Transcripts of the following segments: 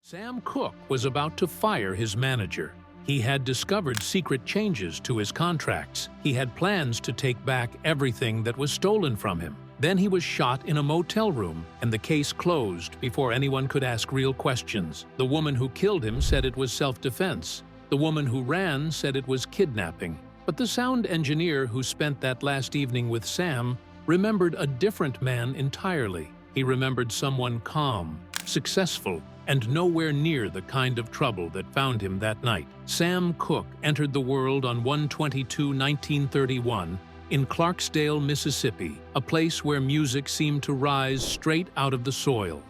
Sam Cooke was about to fire his manager. He had discovered secret changes to his contracts. He had plans to take back everything that was stolen from him. Then he was shot in a motel room, and the case closed before anyone could ask real questions. The woman who killed him said it was self-defense. The woman who ran said it was kidnapping. But the sound engineer who spent that last evening with Sam remembered a different man entirely. He remembered someone calm, successful, and nowhere near the kind of trouble that found him that night. Sam Cooke entered the world on 1/22/1931 in Clarksdale, Mississippi, a place where music seemed to rise straight out of the soil.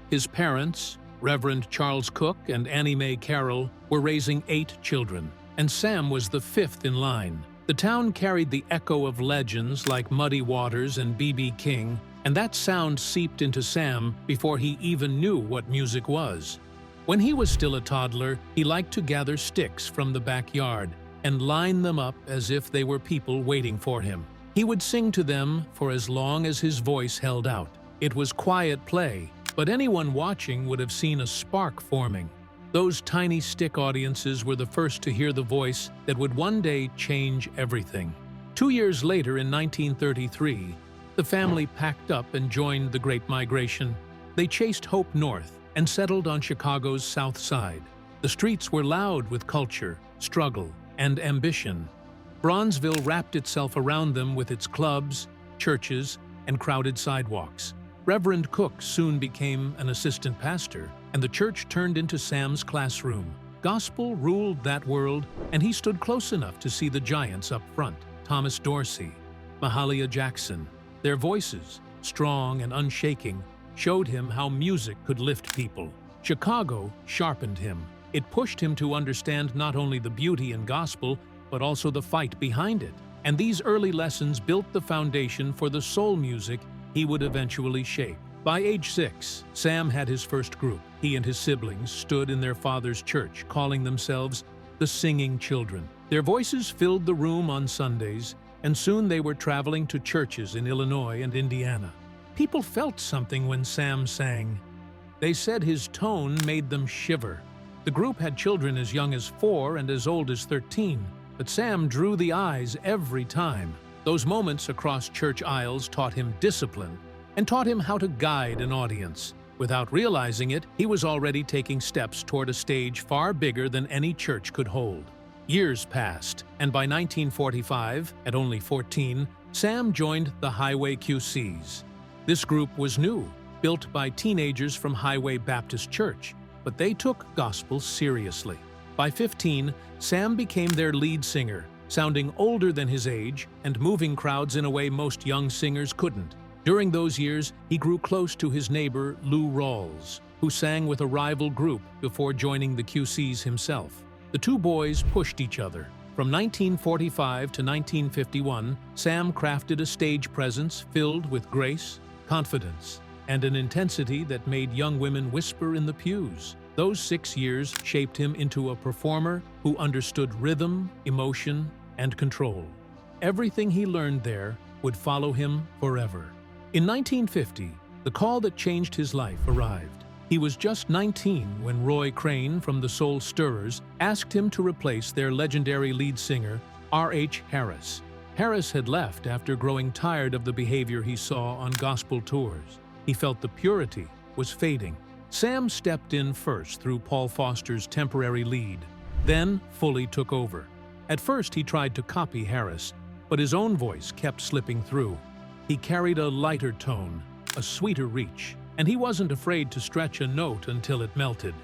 His parents, Reverend Charles Cooke and Annie Mae Carroll, were raising 8 children, and Sam was the 5th in line. The town carried the echo of legends like Muddy Waters and B.B. King, and that sound seeped into Sam before he even knew what music was. When he was still a toddler, he liked to gather sticks from the backyard and line them up as if they were people waiting for him. He would sing to them for as long as his voice held out. It was quiet play, but anyone watching would have seen a spark forming. Those tiny stick audiences were the first to hear the voice that would one day change everything. 2 years later, in 1933, the family packed up and joined the Great Migration. They chased hope north and settled on Chicago's South Side. The streets were loud with culture, struggle, and ambition. Bronzeville wrapped itself around them with its clubs, churches, and crowded sidewalks. Reverend Cooke soon became an assistant pastor, and the church turned into Sam's classroom. Gospel ruled that world, and he stood close enough to see the giants up front: Thomas Dorsey, Mahalia Jackson. Their voices, strong and unshaking, showed him how music could lift people. Chicago sharpened him. It pushed him to understand not only the beauty in gospel, but also the fight behind it. And these early lessons built the foundation for the soul music he would eventually shape. By age 6, Sam had his first group. He and his siblings stood in their father's church, calling themselves the Singing Children. Their voices filled the room on Sundays, and soon they were traveling to churches in Illinois and Indiana. People felt something when Sam sang. They said his tone made them shiver. The group had children as young as 4 and as old as 13, but Sam drew the eyes every time. Those moments across church aisles taught him discipline and taught him how to guide an audience. Without realizing it, he was already taking steps toward a stage far bigger than any church could hold. Years passed, and by 1945, at only 14, Sam joined the Highway QCs. This group was new, built by teenagers from Highway Baptist Church, but they took gospel seriously. By 15, Sam became their lead singer, sounding older than his age and moving crowds in a way most young singers couldn't. During those years, he grew close to his neighbor Lou Rawls, who sang with a rival group before joining the QCs himself. The two boys pushed each other. From 1945 to 1951, Sam crafted a stage presence filled with grace, confidence, and an intensity that made young women whisper in the pews. Those 6 years shaped him into a performer who understood rhythm, emotion, and control. Everything he learned there would follow him forever. In 1950, the call that changed his life arrived. He was just 19 when Roy Crane from the Soul Stirrers asked him to replace their legendary lead singer, R.H. Harris. Harris had left after growing tired of the behavior he saw on gospel tours. He felt the purity was fading. Sam stepped in first through Paul Foster's temporary lead, then fully took over. At first he tried to copy Harris, but his own voice kept slipping through. He carried a lighter tone, a sweeter reach, and he wasn't afraid to stretch a note until it melted.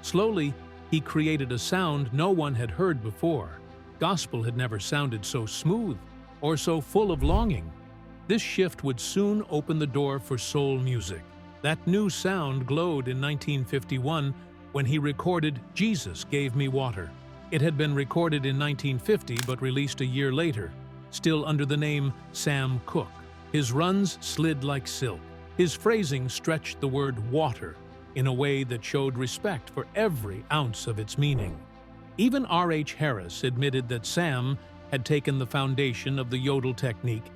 Slowly, he created a sound no one had heard before. Gospel had never sounded so smooth or so full of longing. This shift would soon open the door for soul music. That new sound glowed in 1951 when he recorded "Jesus Gave Me Water." It had been recorded in 1950 but released a year later, still under the name Sam Cooke. His runs slid like silk. His phrasing stretched the word water in a way that showed respect for every ounce of its meaning. Even R.H. Harris admitted that Sam had taken the foundation of the yodel technique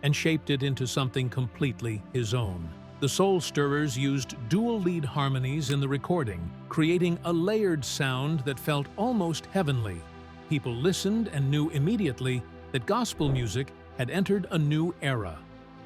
and shaped it into something completely his own. The Soul Stirrers used dual lead harmonies in the recording, creating a layered sound that felt almost heavenly. People listened and knew immediately that gospel music had entered a new era.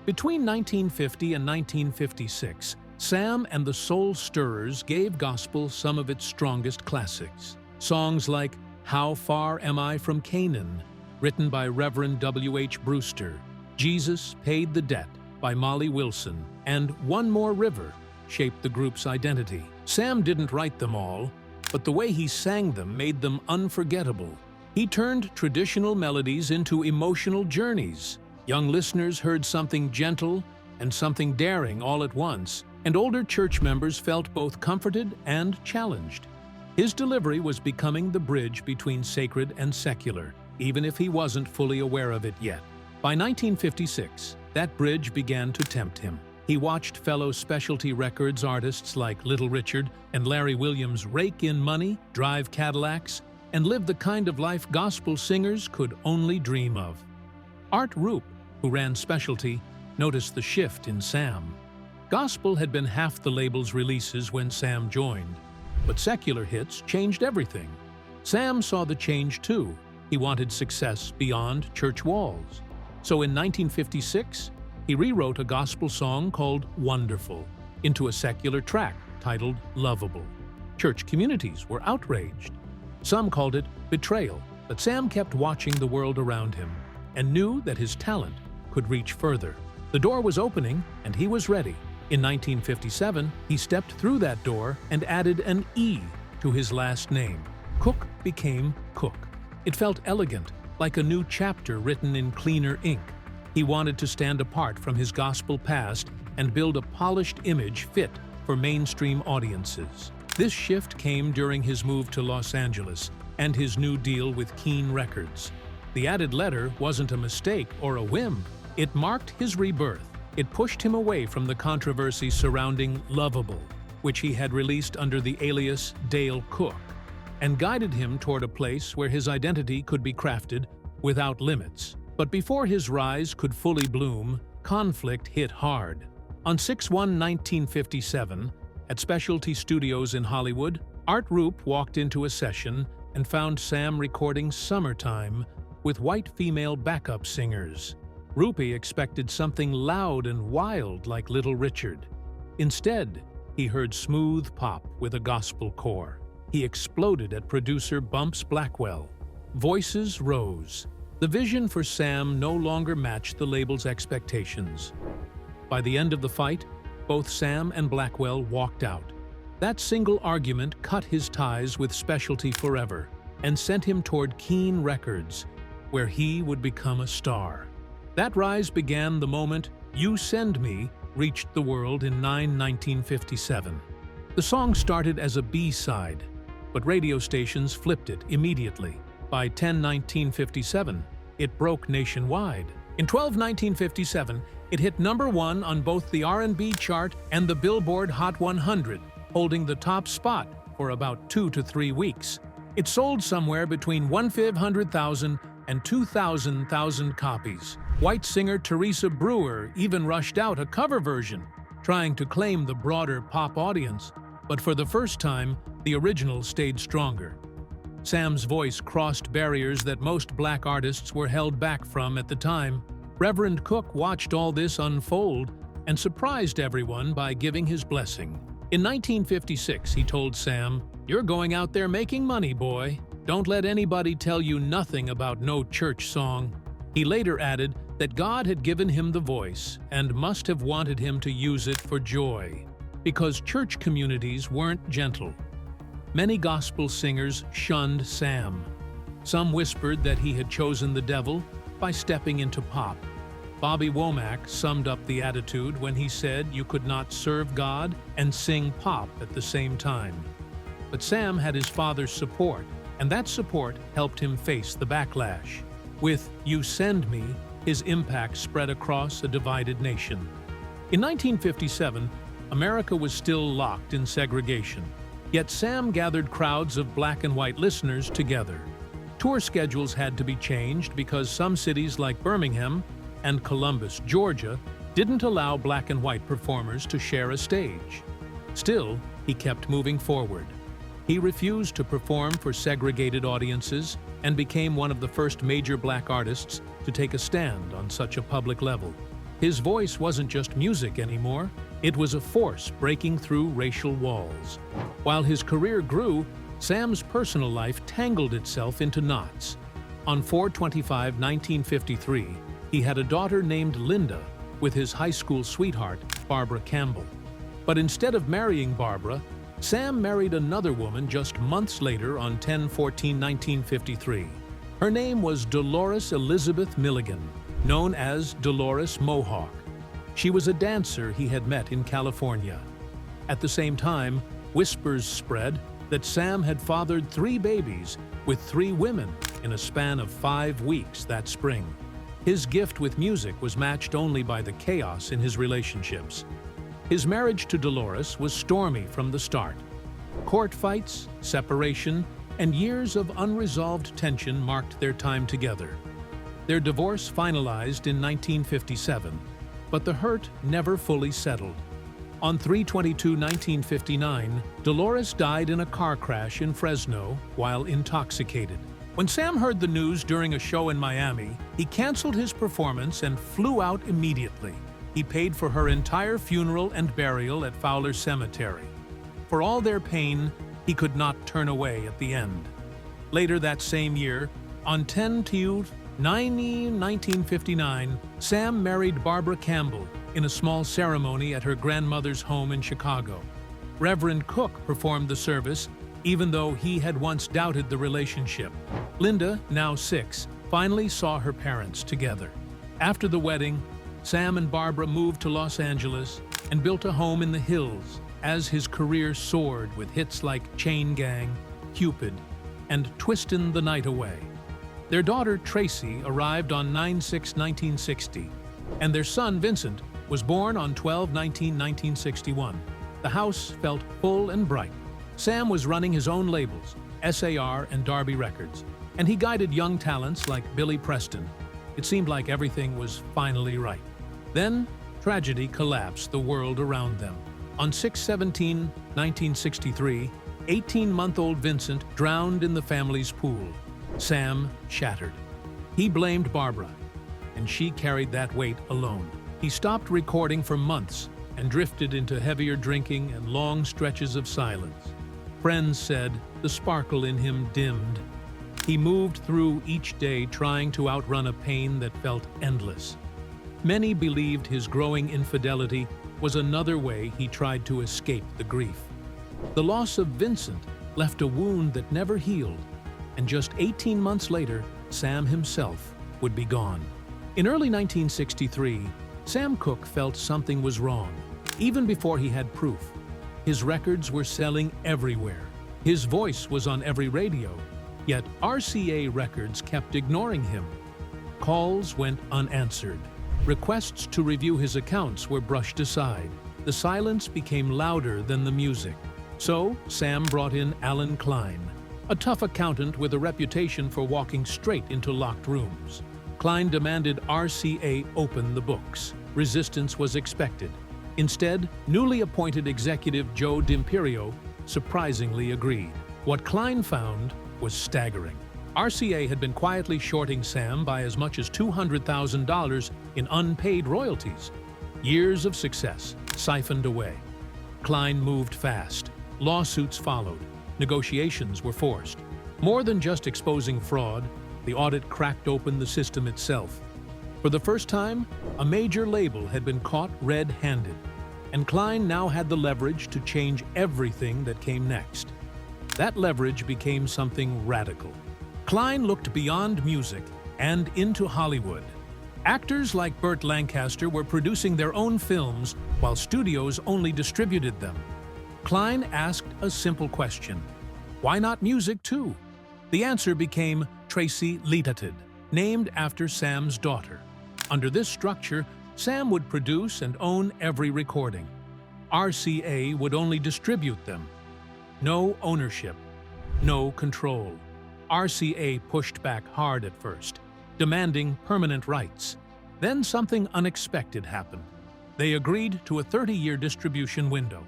Between 1950 and 1956, Sam and the Soul Stirrers gave gospel some of its strongest classics. Songs like How Far Am I From Canaan, written by Reverend W.H. Brewster, Jesus Paid the Debt by Molly Wilson, and One More River shaped the group's identity. Sam didn't write them all, but the way he sang them made them unforgettable. He turned traditional melodies into emotional journeys. Young listeners heard something gentle and something daring all at once, and older church members felt both comforted and challenged. His delivery was becoming the bridge between sacred and secular, even if he wasn't fully aware of it yet. By 1956, that bridge began to tempt him. He watched fellow specialty records artists like Little Richard and Larry Williams rake in money, drive Cadillacs, and live the kind of life gospel singers could only dream of. Art Roop, who ran Specialty, noticed the shift in Sam. Gospel had been half the label's releases when Sam joined, but secular hits changed everything. Sam saw the change too. He wanted success beyond church walls. So in 1956, he rewrote a gospel song called Wonderful into a secular track titled Lovable. Church communities were outraged. Some called it betrayal, but Sam kept watching the world around him and knew that his talent could reach further. The door was opening, and he was ready. In 1957, he stepped through that door and added an E to his last name. Cooke became Cooke. It felt elegant, like a new chapter written in cleaner ink. He wanted to stand apart from his gospel past and build a polished image fit for mainstream audiences. This shift came during his move to Los Angeles and his new deal with Keane Records. The added letter wasn't a mistake or a whim. It marked his rebirth. It pushed him away from the controversy surrounding Lovable, which he had released under the alias Dale Cooke, and guided him toward a place where his identity could be crafted without limits. But before his rise could fully bloom, conflict hit hard. On 6/1/1957, at Specialty Studios in Hollywood, Art Roop walked into a session and found Sam recording Summertime with white female backup singers. Roopie expected something loud and wild like Little Richard. Instead, he heard smooth pop with a gospel core. He exploded at producer Bumps Blackwell. Voices rose. The vision for Sam no longer matched the label's expectations. By the end of the fight, both Sam and Blackwell walked out. That single argument cut his ties with Specialty forever and sent him toward Keane Records, where he would become a star. That rise began the moment You Send Me reached the world in 9/1957. The song started as a B-side, but radio stations flipped it immediately. By 10/1957, it broke nationwide. In 12/1957, it hit #1 on both the R&B chart and the Billboard Hot 100, holding the top spot for about 2 to 3 weeks. It sold somewhere between 1,500,000 and 2,000 copies. White singer Teresa Brewer even rushed out a cover version, trying to claim the broader pop audience, but for the first time, the original stayed stronger. Sam's voice crossed barriers that most black artists were held back from at the time. Reverend Cooke watched all this unfold and surprised everyone by giving his blessing. In 1956, he told Sam, "You're going out there making money, boy. Don't let anybody tell you nothing about no church song." He later added that God had given him the voice and must have wanted him to use it for joy, because church communities weren't gentle. Many gospel singers shunned Sam. Some whispered that he had chosen the devil by stepping into pop. Bobby Womack summed up the attitude when he said you could not serve God and sing pop at the same time. But Sam had his father's support, and that support helped him face the backlash. With You Send Me, his impact spread across a divided nation. In 1957, America was still locked in segregation. Yet Sam gathered crowds of black and white listeners together. Tour schedules had to be changed because some cities like Birmingham and Columbus, Georgia, didn't allow black and white performers to share a stage. Still, he kept moving forward. He refused to perform for segregated audiences and became one of the first major black artists to take a stand on such a public level. His voice wasn't just music anymore, it was a force breaking through racial walls. While his career grew, Sam's personal life tangled itself into knots. On 4/25/1953, he had a daughter named Linda with his high school sweetheart, Barbara Campbell. But instead of marrying Barbara, Sam married another woman just months later on 10/14/1953. Her name was Dolores Elizabeth Milligan, known as Dolores Mohawk. She was a dancer he had met in California. At the same time, whispers spread that Sam had fathered 3 babies with 3 women in a span of 5 weeks that spring. His gift with music was matched only by the chaos in his relationships. His marriage to Dolores was stormy from the start. Court fights, separation, and years of unresolved tension marked their time together. Their divorce finalized in 1957, but the hurt never fully settled. On 3/22/1959, Dolores died in a car crash in Fresno while intoxicated. When Sam heard the news during a show in Miami, he canceled his performance and flew out immediately. He paid for her entire funeral and burial at Fowler Cemetery. For all their pain, he could not turn away at the end. Later that same year, on 10/9/1959, Sam married Barbara Campbell in a small ceremony at her grandmother's home in Chicago. Reverend Cooke performed the service, even though he had once doubted the relationship. Linda, now 6, finally saw her parents together. After the wedding, Sam and Barbara moved to Los Angeles and built a home in the hills as his career soared with hits like Chain Gang, Cupid, and Twistin' the Night Away. Their daughter Tracy arrived on 9/6/1960, and their son Vincent was born on 12/19/1961. The house felt full and bright. Sam was running his own labels, SAR and Darby Records, and he guided young talents like Billy Preston. It seemed like everything was finally right. Then, tragedy collapsed the world around them. On 6/17/1963, 18-month-old Vincent drowned in the family's pool. Sam shattered. He blamed Barbara, and she carried that weight alone. He stopped recording for months and drifted into heavier drinking and long stretches of silence. Friends said the sparkle in him dimmed. He moved through each day trying to outrun a pain that felt endless. Many believed his growing infidelity was another way he tried to escape the grief. The loss of Vincent left a wound that never healed, and just 18 months later, Sam himself would be gone. In early 1963, Sam Cooke felt something was wrong, even before he had proof. His records were selling everywhere. His voice was on every radio, yet RCA Records kept ignoring him. Calls went unanswered. Requests to review his accounts were brushed aside. The silence became louder than the music. So, Sam brought in Alan Klein, a tough accountant with a reputation for walking straight into locked rooms. Klein demanded RCA open the books. Resistance was expected. Instead, newly appointed executive Joe D'Imperio surprisingly agreed. What Klein found was staggering. RCA had been quietly shorting Sam by as much as $200,000 in unpaid royalties. Years of success siphoned away. Klein moved fast. Lawsuits followed. Negotiations were forced. More than just exposing fraud, the audit cracked open the system itself. For the first time, a major label had been caught red-handed, and Klein now had the leverage to change everything that came next. That leverage became something radical. Klein looked beyond music and into Hollywood. Actors like Burt Lancaster were producing their own films while studios only distributed them. Klein asked a simple question: why not music too? The answer became Tracy Litated, named after Sam's daughter. Under this structure, Sam would produce and own every recording. RCA would only distribute them. No ownership, no control. RCA pushed back hard at first, demanding permanent rights. Then something unexpected happened. They agreed to a 30-year distribution window.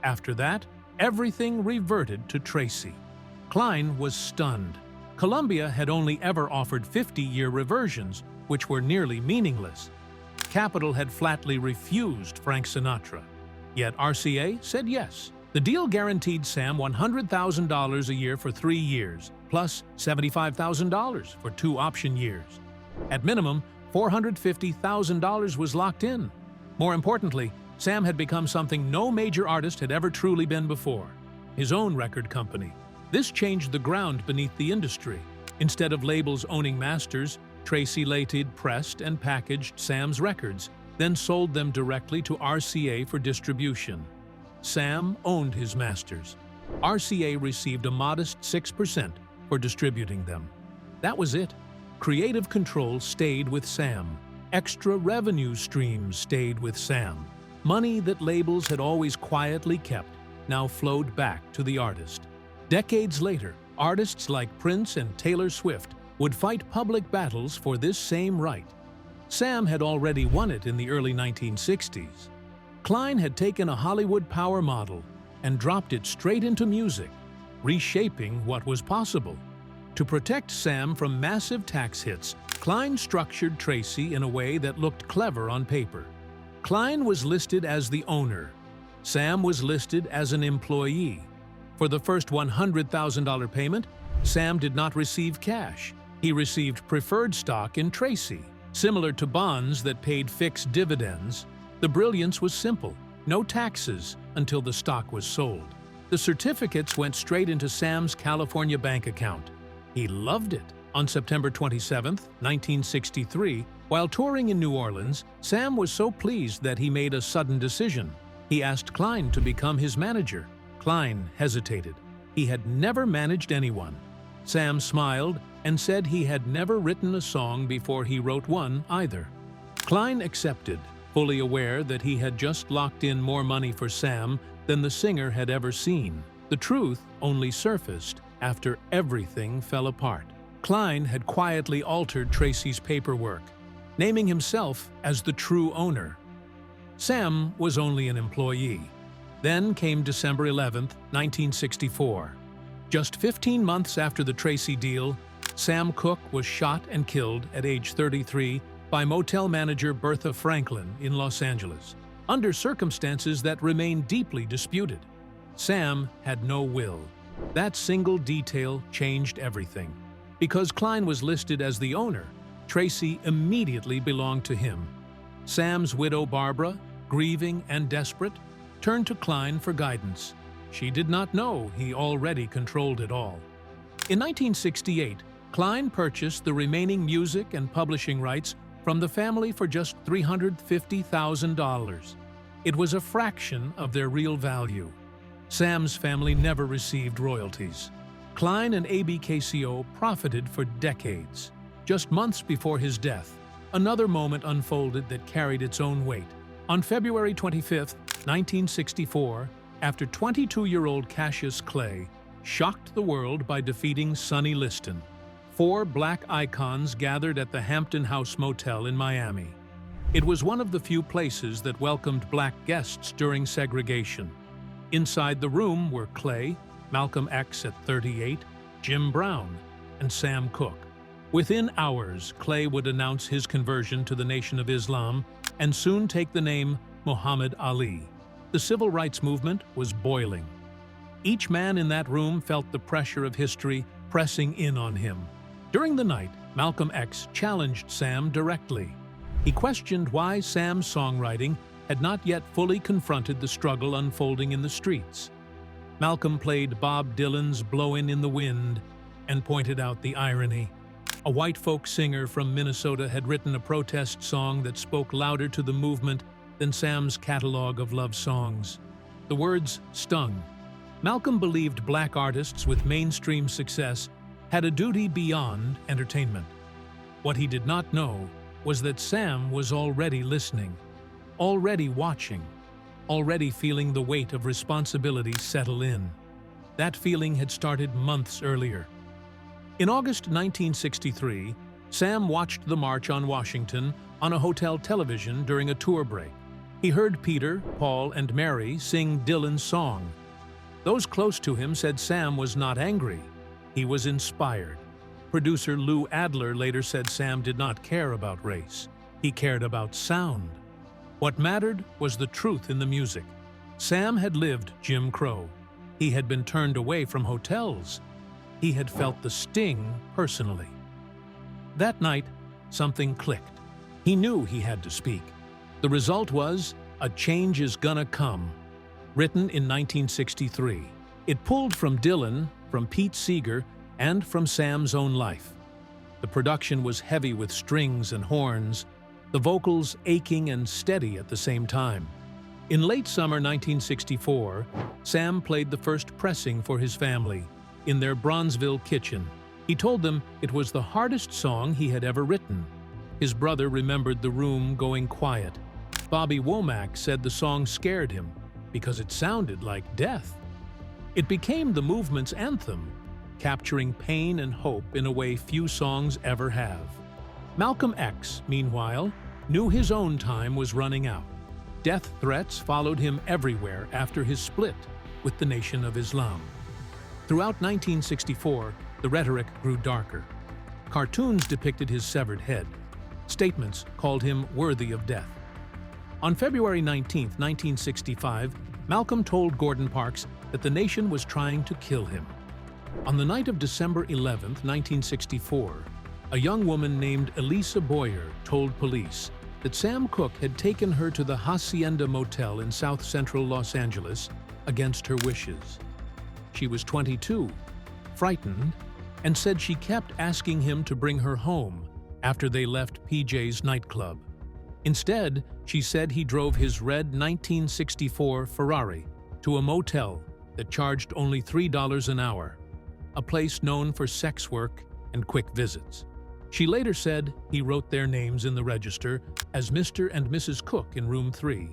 After that, everything reverted to Tracy. Klein was stunned. Columbia had only ever offered 50-year reversions, which were nearly meaningless. Capitol had flatly refused Frank Sinatra. Yet RCA said yes. The deal guaranteed Sam $100,000 a year for 3 years, plus $75,000 for 2 option years. At minimum, $450,000 was locked in. More importantly, Sam had become something no major artist had ever truly been before: his own record company. This changed the ground beneath the industry. Instead of labels owning masters, Tracy Letid pressed and packaged Sam's records, then sold them directly to RCA for distribution. Sam owned his masters. RCA received a modest 6% for distributing them. That was it. Creative control stayed with Sam. Extra revenue streams stayed with Sam. Money that labels had always quietly kept now flowed back to the artist. Decades later, artists like Prince and Taylor Swift would fight public battles for this same right. Sam had already won it in the early 1960s. Klein had taken a Hollywood power model and dropped it straight into music, reshaping what was possible. To protect Sam from massive tax hits, Klein structured Tracy in a way that looked clever on paper. Klein was listed as the owner. Sam was listed as an employee. For the first $100,000 payment, Sam did not receive cash. He received preferred stock in Tracy. Similar to bonds that paid fixed dividends, the brilliance was simple: no taxes until the stock was sold. The certificates went straight into Sam's California bank account. He loved it. On September 27, 1963, while touring in New Orleans, Sam was so pleased that he made a sudden decision. He asked Klein to become his manager. Klein hesitated. He had never managed anyone. Sam smiled and said he had never written a song before he wrote one either. Klein accepted, fully aware that he had just locked in more money for Sam than the singer had ever seen. The truth only surfaced after everything fell apart. Klein had quietly altered Tracy's paperwork, naming himself as the true owner. Sam was only an employee. Then came December 11, 1964. Just 15 months after the Tracy deal, Sam Cooke was shot and killed at age 33 by motel manager Bertha Franklin in Los Angeles, under circumstances that remain deeply disputed. Sam had no will. That single detail changed everything. Because Klein was listed as the owner, Tracy immediately belonged to him. Sam's widow Barbara, grieving and desperate, turned to Klein for guidance. She did not know he already controlled it all. In 1968, Klein purchased the remaining music and publishing rights from the family for just $350,000. It was a fraction of their real value. Sam's family never received royalties. Klein and ABKCO profited for decades. Just months before his death, another moment unfolded that carried its own weight. On February 25, 1964, after 22-year-old Cassius Clay shocked the world by defeating Sonny Liston, 4 black icons gathered at the Hampton House Motel in Miami. It was one of the few places that welcomed black guests during segregation. Inside the room were Clay, Malcolm X at 38, Jim Brown, and Sam Cooke. Within hours, Clay would announce his conversion to the Nation of Islam and soon take the name Muhammad Ali. The civil rights movement was boiling. Each man in that room felt the pressure of history pressing in on him. During the night, Malcolm X challenged Sam directly. He questioned why Sam's songwriting had not yet fully confronted the struggle unfolding in the streets. Malcolm played Bob Dylan's "Blowin' in the Wind" and pointed out the irony. A white folk singer from Minnesota had written a protest song that spoke louder to the movement than Sam's catalog of love songs. The words stung. Malcolm believed black artists with mainstream success had a duty beyond entertainment. What he did not know was that Sam was already listening, already watching, already feeling the weight of responsibility settle in. That feeling had started months earlier. In August 1963, Sam watched the March on Washington on a hotel television during a tour break. He heard Peter, Paul, and Mary sing Dylan's song. Those close to him said Sam was not angry. He was inspired. Producer Lou Adler later said Sam did not care about race. He cared about sound. What mattered was the truth in the music. Sam had lived Jim Crow. He had been turned away from hotels. He had felt the sting personally. That night, something clicked. He knew he had to speak. The result was A Change Is Gonna Come, written in 1963. It pulled from Dylan, from Pete Seeger, and from Sam's own life. The production was heavy with strings and horns, the vocals aching and steady at the same time. In late summer 1964, Sam played the first pressing for his family in their Bronzeville kitchen. He told them it was the hardest song he had ever written. His brother remembered the room going quiet. Bobby Womack said the song scared him because it sounded like death. It became the movement's anthem, capturing pain and hope in a way few songs ever have. Malcolm X, meanwhile, knew his own time was running out. Death threats followed him everywhere after his split with the Nation of Islam. Throughout 1964, the rhetoric grew darker. Cartoons depicted his severed head. Statements called him worthy of death. On February 19, 1965, Malcolm told Gordon Parks that the nation was trying to kill him. On the night of December 11, 1964, a young woman named Elisa Boyer told police that Sam Cooke had taken her to the Hacienda Motel in South Central Los Angeles against her wishes. She was 22, frightened, and said she kept asking him to bring her home after they left PJ's nightclub. Instead, she said he drove his red 1964 Ferrari to a motel that charged only $3 an hour, a place known for sex work and quick visits. She later said he wrote their names in the register as Mr. and Mrs. Cooke in room 3,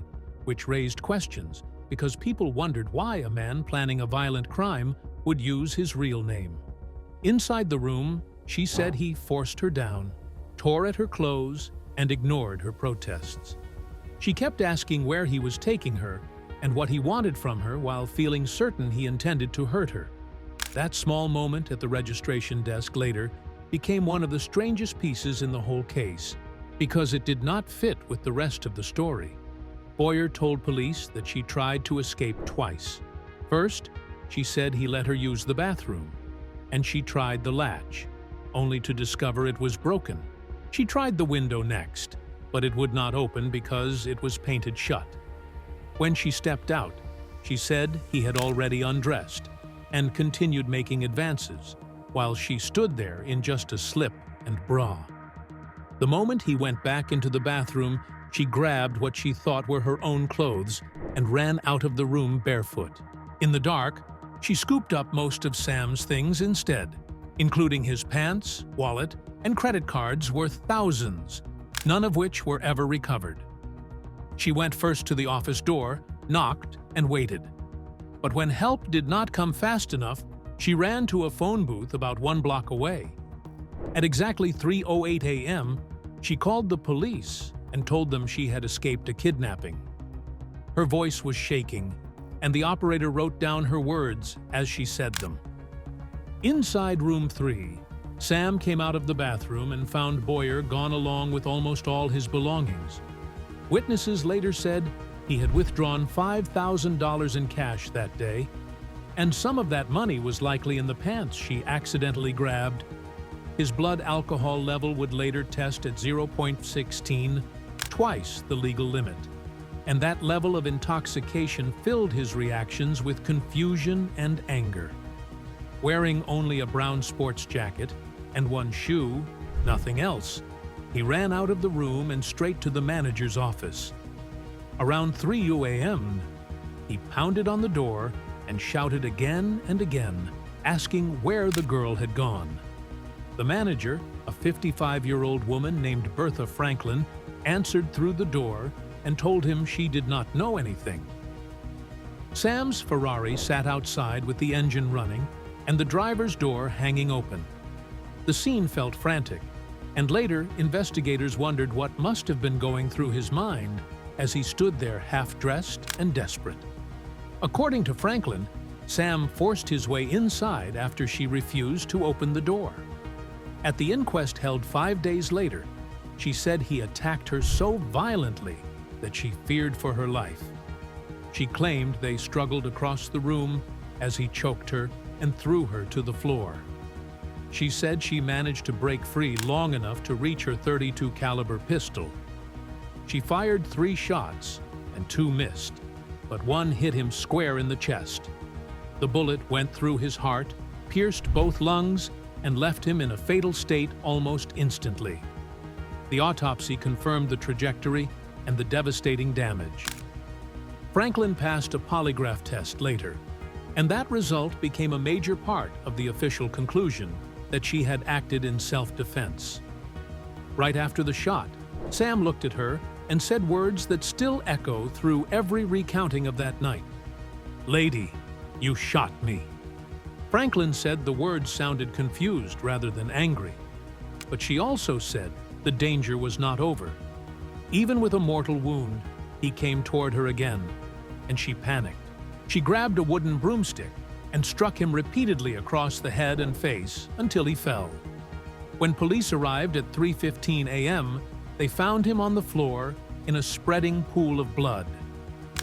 which raised questions because people wondered why a man planning a violent crime would use his real name. Inside the room, she said he forced her down, tore at her clothes, and ignored her protests. She kept asking where he was taking her and what he wanted from her while feeling certain he intended to hurt her. That small moment at the registration desk later became one of the strangest pieces in the whole case because it did not fit with the rest of the story. Boyer told police that she tried to escape twice. First, she said he let her use the bathroom, and she tried the latch, only to discover it was broken. She tried the window next, but it would not open because it was painted shut. When she stepped out, she said he had already undressed and continued making advances, while she stood there in just a slip and bra. The moment he went back into the bathroom, she grabbed what she thought were her own clothes and ran out of the room barefoot. In the dark, she scooped up most of Sam's things instead, including his pants, wallet, and credit cards worth thousands, none of which were ever recovered. She went first to the office door, knocked, and waited. But when help did not come fast enough, she ran to a phone booth about 1 block away. At exactly 3:08 a.m., she called the police and told them she had escaped a kidnapping. Her voice was shaking, and the operator wrote down her words as she said them. Inside room 3, Sam came out of the bathroom and found Boyer gone along with almost all his belongings. Witnesses later said he had withdrawn $5,000 in cash that day, and some of that money was likely in the pants she accidentally grabbed. His blood alcohol level would later test at 0.16, twice the legal limit, and that level of intoxication filled his reactions with confusion and anger. Wearing only a brown sports jacket and one shoe, nothing else, he ran out of the room and straight to the manager's office. Around 3 a.m., he pounded on the door and shouted again and again, asking where the girl had gone. The manager, a 55-year-old woman named Bertha Franklin, answered through the door and told him she did not know anything. Sam's Ferrari sat outside with the engine running and the driver's door hanging open. The scene felt frantic, and later investigators wondered what must have been going through his mind as he stood there half-dressed and desperate. According to Franklin, Sam forced his way inside after she refused to open the door. At the inquest held 5 days later, she said he attacked her so violently that she feared for her life. She claimed they struggled across the room as he choked her and threw her to the floor. She said she managed to break free long enough to reach her .32 caliber pistol. She fired 3 shots and 2 missed, but one hit him square in the chest. The bullet went through his heart, pierced both lungs, and left him in a fatal state almost instantly. The autopsy confirmed the trajectory and the devastating damage. Franklin passed a polygraph test later, and that result became a major part of the official conclusion that she had acted in self-defense. Right after the shot, Sam looked at her and said words that still echo through every recounting of that night. "Lady, you shot me." Franklin said the words sounded confused rather than angry, but she also said the danger was not over. Even with a mortal wound, he came toward her again, and she panicked. She grabbed a wooden broomstick and struck him repeatedly across the head and face until he fell. When police arrived at 3:15 a.m., they found him on the floor in a spreading pool of blood.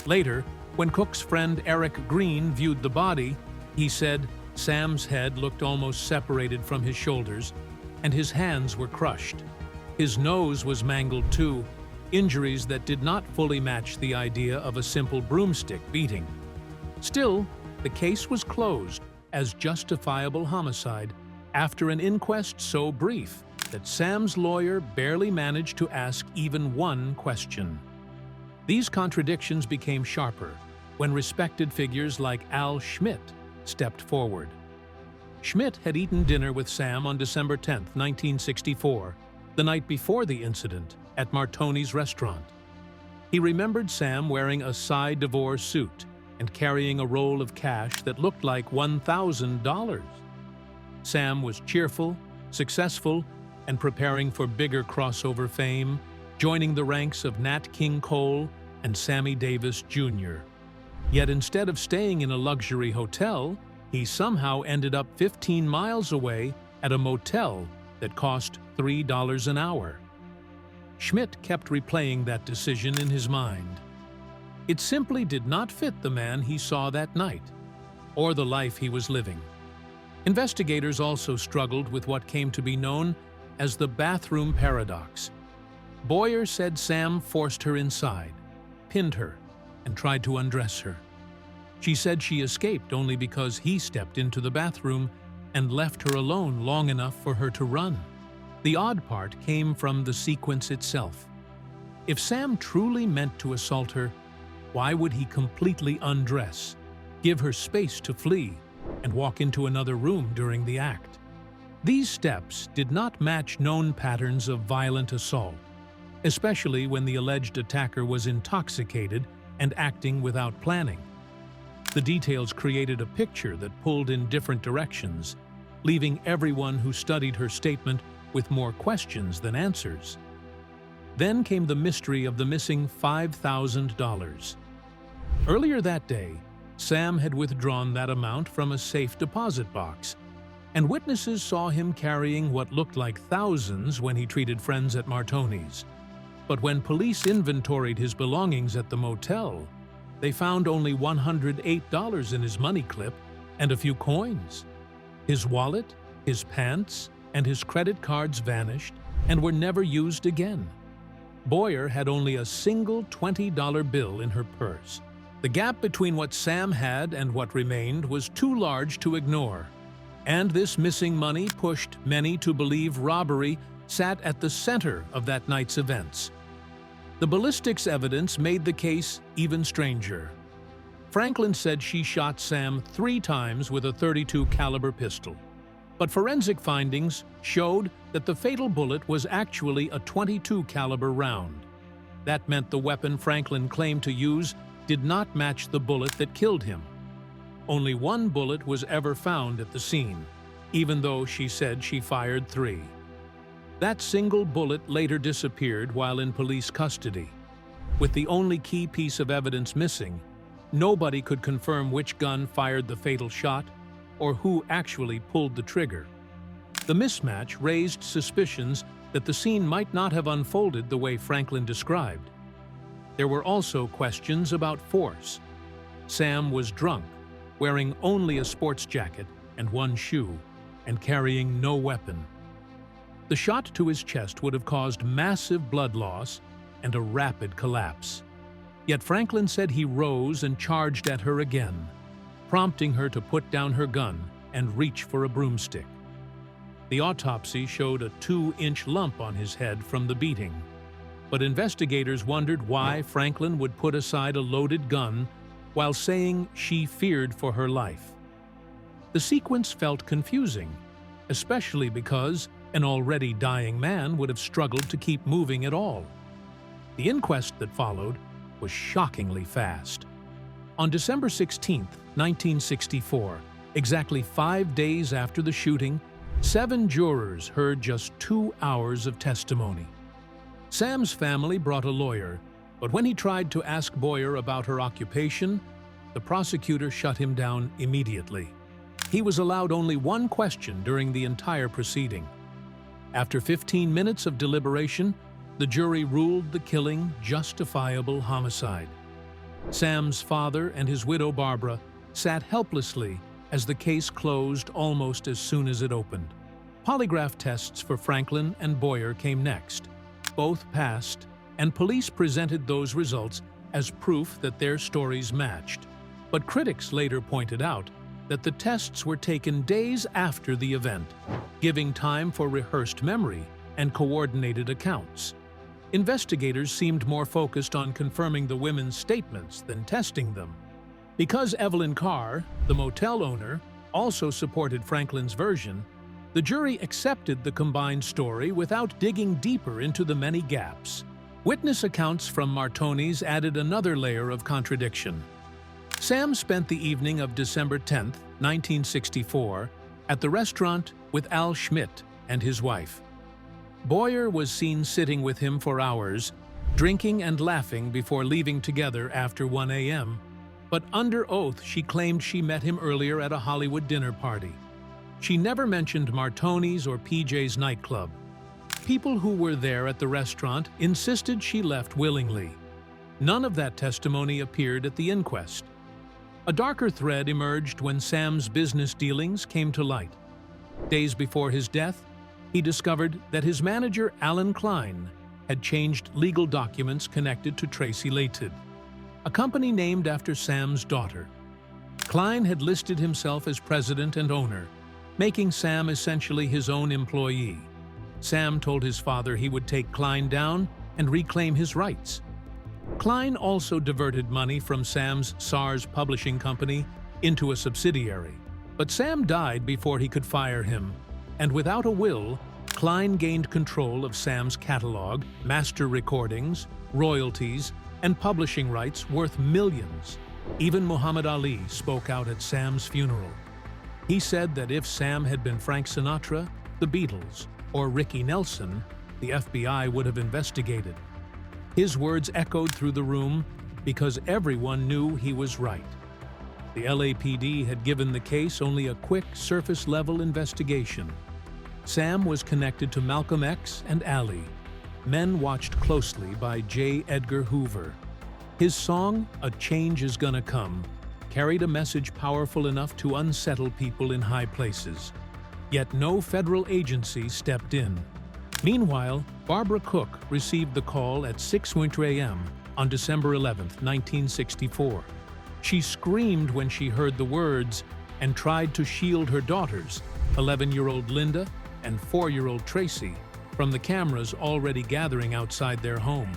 Later, when Cooke's friend Eric Green viewed the body, he said Sam's head looked almost separated from his shoulders, and his hands were crushed. His nose was mangled too, injuries that did not fully match the idea of a simple broomstick beating. Still, the case was closed as justifiable homicide after an inquest so brief that Sam's lawyer barely managed to ask even one question. These contradictions became sharper when respected figures like Al Schmidt stepped forward. Schmidt had eaten dinner with Sam on December 10, 1964, the night before the incident, at Martoni's restaurant. He remembered Sam wearing a Cy Devore suit and carrying a roll of cash that looked like $1,000. Sam was cheerful, successful, and preparing for bigger crossover fame, joining the ranks of Nat King Cole and Sammy Davis Jr. Yet instead of staying in a luxury hotel, he somehow ended up 15 miles away at a motel that cost $3 an hour. Schmidt kept replaying that decision in his mind. It simply did not fit the man he saw that night, or the life he was living. Investigators also struggled with what came to be known as the bathroom paradox. Boyer said Sam forced her inside, pinned her, and tried to undress her. She said she escaped only because he stepped into the bathroom and left her alone long enough for her to run. The odd part came from the sequence itself. If Sam truly meant to assault her, why would he completely undress, give her space to flee, and walk into another room during the act? These steps did not match known patterns of violent assault, especially when the alleged attacker was intoxicated and acting without planning. The details created a picture that pulled in different directions, leaving everyone who studied her statement with more questions than answers. Then came the mystery of the missing $5,000. Earlier that day, Sam had withdrawn that amount from a safe deposit box, and witnesses saw him carrying what looked like thousands when he treated friends at Martoni's. But when police inventoried his belongings at the motel, they found only $108 in his money clip and a few coins. His wallet, his pants, and his credit cards vanished and were never used again. Boyer had only a single $20 bill in her purse. The gap between what Sam had and what remained was too large to ignore, and this missing money pushed many to believe robbery sat at the center of that night's events. The ballistics evidence made the case even stranger. Franklin said she shot Sam 3 times with a .32 caliber pistol, but forensic findings showed that the fatal bullet was actually a .22 caliber round. That meant the weapon Franklin claimed to use did not match the bullet that killed him. Only one bullet was ever found at the scene, even though she said she fired 3. That single bullet later disappeared while in police custody. With the only key piece of evidence missing, nobody could confirm which gun fired the fatal shot or who actually pulled the trigger. The mismatch raised suspicions that the scene might not have unfolded the way Franklin described. There were also questions about force. Sam was drunk, wearing only a sports jacket and one shoe, and carrying no weapon. The shot to his chest would have caused massive blood loss and a rapid collapse. Yet Franklin said he rose and charged at her again, prompting her to put down her gun and reach for a broomstick. The autopsy showed a 2-inch lump on his head from the beating, but investigators wondered why Franklin would put aside a loaded gun while saying she feared for her life. The sequence felt confusing, especially because an already dying man would have struggled to keep moving at all. The inquest that followed was shockingly fast. On December 16, 1964, exactly 5 days after the shooting, 7 jurors heard just 2 hours of testimony. Sam's family brought a lawyer, but when he tried to ask Boyer about her occupation, the prosecutor shut him down immediately. He was allowed only one question during the entire proceeding. After 15 minutes of deliberation, the jury ruled the killing justifiable homicide. Sam's father and his widow Barbara sat helplessly as the case closed almost as soon as it opened. Polygraph tests for Franklin and Boyer came next. Both passed, and police presented those results as proof that their stories matched. But critics later pointed out that the tests were taken days after the event, giving time for rehearsed memory and coordinated accounts. Investigators seemed more focused on confirming the women's statements than testing them. Because Evelyn Carr, the motel owner, also supported Franklin's version, the jury accepted the combined story without digging deeper into the many gaps. Witness accounts from Martonis added another layer of contradiction. Sam spent the evening of December 10, 1964, at the restaurant with Al Schmidt and his wife. Boyer was seen sitting with him for hours, drinking and laughing before leaving together after 1 a.m., but under oath she claimed she met him earlier at a Hollywood dinner party. She never mentioned Martoni's or PJ's nightclub. People who were there at the restaurant insisted she left willingly. None of that testimony appeared at the inquest. A darker thread emerged when Sam's business dealings came to light. Days before his death, he discovered that his manager, Alan Klein, had changed legal documents connected to Tracy Layton, a company named after Sam's daughter. Klein had listed himself as president and owner, making Sam essentially his own employee. Sam told his father he would take Klein down and reclaim his rights. Klein also diverted money from Sam's SARS publishing company into a subsidiary. But Sam died before he could fire him, and without a will, Klein gained control of Sam's catalog, master recordings, royalties, and publishing rights worth millions. Even Muhammad Ali spoke out at Sam's funeral. He said that if Sam had been Frank Sinatra, the Beatles, or Ricky Nelson, the FBI would have investigated. His words echoed through the room because everyone knew he was right. The LAPD had given the case only a quick, surface-level investigation. Sam was connected to Malcolm X and Ali, men watched closely by J. Edgar Hoover. His song, "A Change Is Gonna Come," carried a message powerful enough to unsettle people in high places. Yet no federal agency stepped in. Meanwhile, Barbara Cooke received the call at 6:00 a.m. on December 11, 1964. She screamed when she heard the words and tried to shield her daughters, 11-year-old Linda and 4-year-old Tracy, from the cameras already gathering outside their home.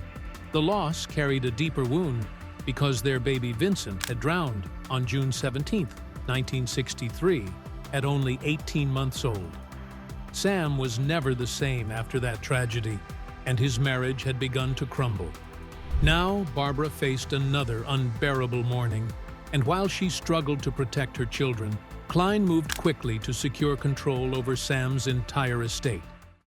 The loss carried a deeper wound because their baby Vincent had drowned on June 17, 1963, at only 18 months old. Sam was never the same after that tragedy, and his marriage had begun to crumble. Now, Barbara faced another unbearable morning, and while she struggled to protect her children, Klein moved quickly to secure control over Sam's entire estate.